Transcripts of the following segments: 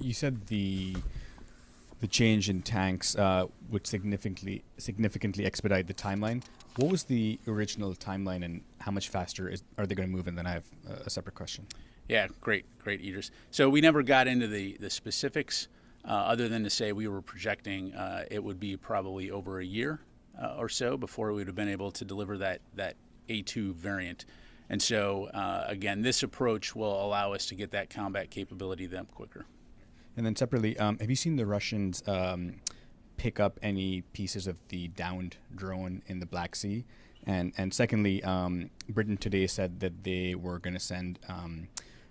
you said the change in tanks would significantly expedite the timeline. What was the original timeline, and how much faster are they going to move? And then I have a separate question. Yeah, great, Eders. So we never got into the specifics, other than to say we were projecting it would be probably over a year or so before we would have been able to deliver that A2 variant. And so, again, this approach will allow us to get that combat capability them quicker. And then separately, have you seen the Russians pick up any pieces of the downed drone in the Black Sea? And secondly, Britain today said that they were going to send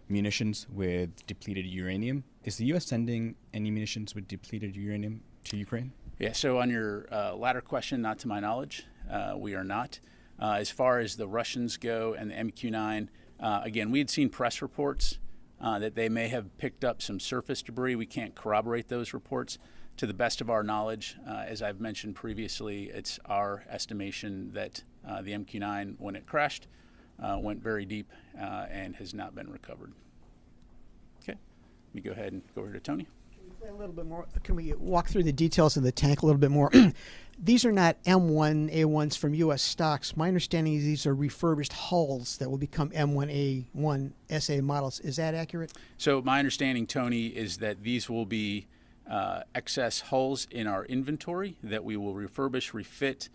munitions with depleted uranium. Is the U.S. sending any munitions with depleted uranium to Ukraine? Yeah, so on your latter question, not to my knowledge, we are not. As far as the Russians go and the MQ-9, again, we had seen press reports that they may have picked up some surface debris. We can't corroborate those reports. To the best of our knowledge, as I've mentioned previously, it's our estimation that the MQ-9, when it crashed, went very deep and has not been recovered. Okay, let me go ahead and go over to Tony. Can we play a little bit more? Can we walk through the details of the tank a little bit more? These are not M1A1s from U.S. stocks. My understanding is these are refurbished hulls that will become M1A1 SA models. Is that accurate? So my understanding, Tony, is that these will be excess hulls in our inventory that we will refurbish, refit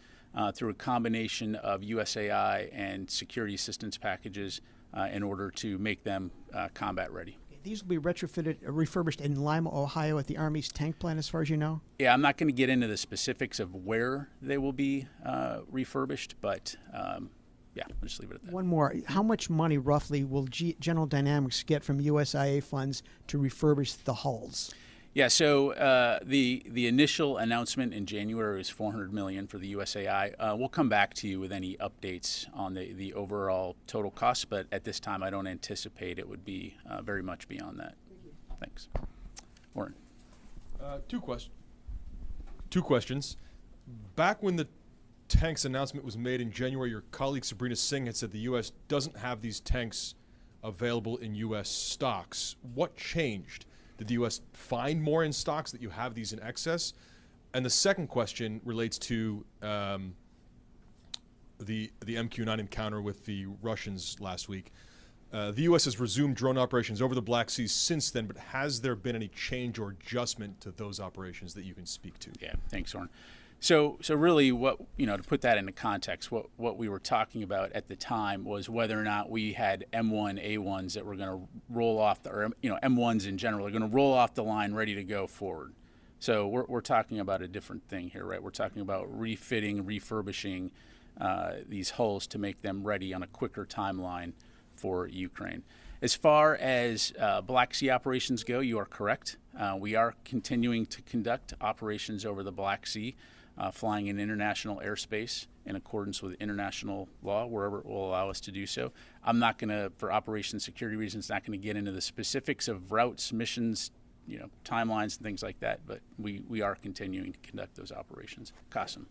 through a combination of USAI and security assistance packages in order to make them combat ready. These will be refurbished in Lima, Ohio at the Army's tank plant, as far as you know? Yeah, I'm not going to get into the specifics of where they will be refurbished, but yeah, I'll just leave it at that. One more. How much money roughly will General Dynamics get from USIA funds to refurbish the hulls? Yeah, so the initial announcement in January was $400 million for the USAI. We'll come back to you with any updates on the overall total cost, but at this time I don't anticipate it would be very much beyond that. Thanks. Warren. Two questions. Back when the tanks announcement was made in January, your colleague Sabrina Singh had said the U.S. doesn't have these tanks available in U.S. stocks. What changed? Did the U.S. find more in stocks that you have these in excess? And the second question relates to the MQ-9 encounter with the Russians last week. The U.S. has resumed drone operations over the Black Sea since then, but has there been any change or adjustment to those operations that you can speak to? Yeah, thanks, Warren. So really, what to put that into context, what we were talking about at the time was whether or not we had M1A1s that were going to roll off, or M1s in general are going to roll off the line, ready to go forward. So we're talking about a different thing here, right? We're talking about refitting, refurbishing these hulls to make them ready on a quicker timeline for Ukraine. As far as Black Sea operations go, you are correct. We are continuing to conduct operations over the Black Sea. Flying in international airspace in accordance with international law, wherever it will allow us to do so. I'm not going to, for operation security reasons, not going to get into the specifics of routes, missions, timelines, and things like that, but we are continuing to conduct those operations. Qasim.